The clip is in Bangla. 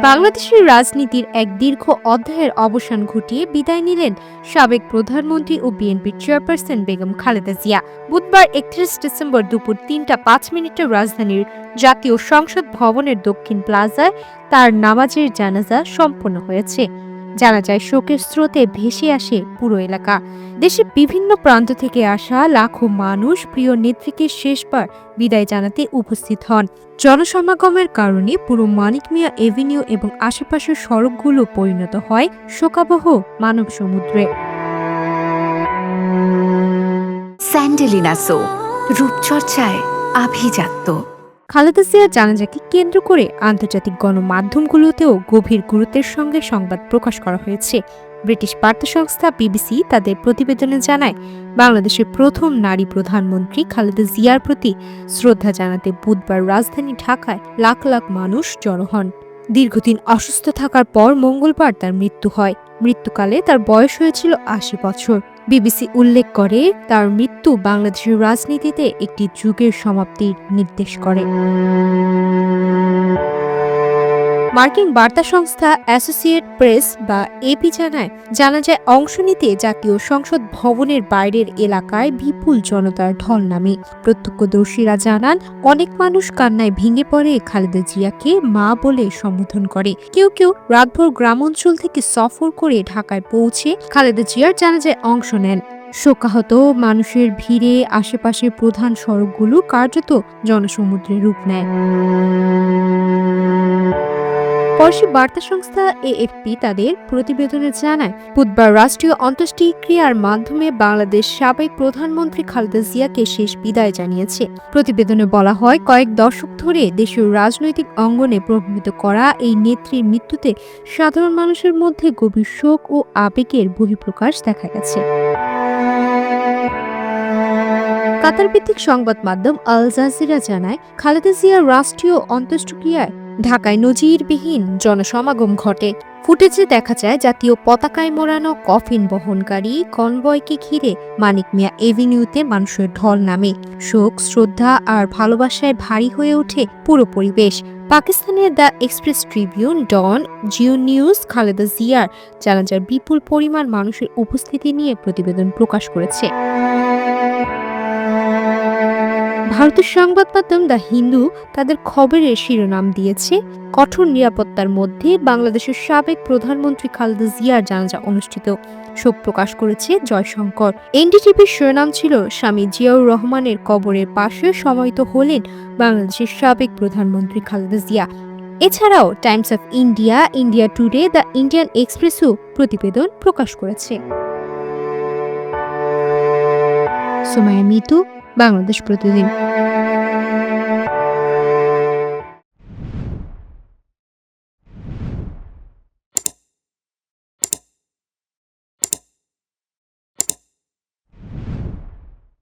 বাংলাদেশের রাজনীতির এক দীর্ঘ অধ্যায়ের অবসান ঘটিয়ে বিদায় নিলেন সাবেক প্রধানমন্ত্রী ও বিএনপির চেয়ারপারসন বেগম খালেদা জিয়া। বুধবার ৩১ ডিসেম্বর দুপুর ৩টা ৫ মিনিটে রাজধানীর জাতীয় সংসদ ভবনের দক্ষিণ প্লাজায় তার নামাজের জানাজা সম্পন্ন হয়েছে। জানাজায় শোকের স্রোতে ভেসে আসে পুরো এলাকা। দেশের বিভিন্ন প্রান্ত থেকে আসা লাখো মানুষ প্রিয় নেত্রীকে শেষবার বিদায় জানাতে উপস্থিত হন। জনসমাগমের কারণে পুরো মানিক মিয়া এভিনিউ এবং আশেপাশের সড়কগুলো পরিণত হয় শোকাবহ মানব সমুদ্রে। স্যান্ডেলিনা সো, রূপচর্চায় আভিজাত্য। খালেদা জিয়ার জানাজাকে কেন্দ্র করে আন্তর্জাতিক গণমাধ্যমগুলোতেও গভীর গুরুত্বের সঙ্গে সংবাদ প্রকাশ করা হয়েছে। ব্রিটিশ বার্তা সংস্থা বিবিসি তাদের প্রতিবেদনে জানায়, বাংলাদেশের প্রথম নারী প্রধানমন্ত্রী খালেদা জিয়ার প্রতি শ্রদ্ধা জানাতে বুধবার রাজধানী ঢাকায় লাখ লাখ মানুষ জড়ো হন। দীর্ঘদিন অসুস্থ থাকার পর মঙ্গলবার তার মৃত্যু হয়। মৃত্যুকালে তার বয়স হয়েছিল ৮০ বছর। বিবিসি উল্লেখ করে, তার মৃত্যু বাংলাদেশের রাজনীতিতে একটি যুগের সমাপ্তির নির্দেশ করে। মার্কিন বার্তা সংস্থা অ্যাসোসিয়েটেড প্রেস বা এপি জানায়, জানাজায় অংশ নিতে জাতীয় সংসদ ভবনের বাইরের এলাকায় বিপুল জনতার ঢল নামে। প্রত্যক্ষদর্শীরা জানান, অনেক মানুষ কান্নায় ভেঙে পড়ে খালেদা জিয়াকে মা বলে সম্বোধন করে। কেউ কেউ রাতভর গ্রামাঞ্চল থেকে সফর করে ঢাকায় পৌঁছে খালেদা জিয়ার জানাজায় অংশ নেন। শোকাহত মানুষের ভিড়ে আশেপাশের প্রধান সড়কগুলো কার্যত জনসমুদ্রে রূপ নেয়। ফরাসি বার্তা সংস্থা এএফপি তাদের প্রতিবেদনে জানায়, বুধবার রাষ্ট্রীয় অন্ত্যেষ্টিক্রিয়ার মাধ্যমে বাংলাদেশ সাবেক প্রধানমন্ত্রী খালেদা জিয়াকে শেষ বিদায় জানিয়েছে। প্রতিবেদনে বলা হয়, কয়েক দশক ধরে দেশের রাজনৈতিক অঙ্গনে প্রভাবিত করা এই নেত্রীর মৃত্যুতে সাধারণ মানুষের মধ্যে গভীর শোক ও আবেগের বহিঃপ্রকাশ দেখা গেছে। কাতার ভিত্তিক সংবাদ মাধ্যম আল জাজিরা জানায়, খালেদা জিয়ার রাষ্ট্রীয় অন্ত্যেষ্টিক্রিয়ায় ঢাকায় নজিরবিহীন জনসমাগম ঘটে। ফুটেজে দেখা যায়, জাতীয় পতাকায় মোড়ানো কফিন বহনকারী কনভয়কে ঘিরে মানিক মিয়া এভিনিউতে মানুষের ঢল নামে। শোক, শ্রদ্ধা আর ভালোবাসায় ভারী হয়ে ওঠে পুরো পরিবেশ। পাকিস্তানের the express tribune, Dawn, Geo news Khaleda জিয়ার জানাজার বিপুল পরিমাণ মানুষের উপস্থিতি নিয়ে প্রতিবেদন প্রকাশ করেছে। ভারতের সংবাদ মাধ্যম দ্য হিন্দু তাদের খবরের শিরোনাম দিয়েছে, কঠোর নিরাপত্তার মধ্যে বাংলাদেশের সাবেক প্রধানমন্ত্রী খালেদা জিয়ার জানাজা অনুষ্ঠিত। শোক প্রকাশ করেছে জয়শঙ্কর। এনডিটিভির শিরোনাম ছিল, স্বামী জিয়াউর রহমানের কবরের পাশে সমাহিত হলেন বাংলাদেশের সাবেক প্রধানমন্ত্রী খালেদা জিয়া। এছাড়াও Times of India, India Today, the Indian এক্সপ্রেসও প্রতিবেদন প্রকাশ করেছে। সুমাইয়া মিতু, বাংলাদেশ প্রতিদিন।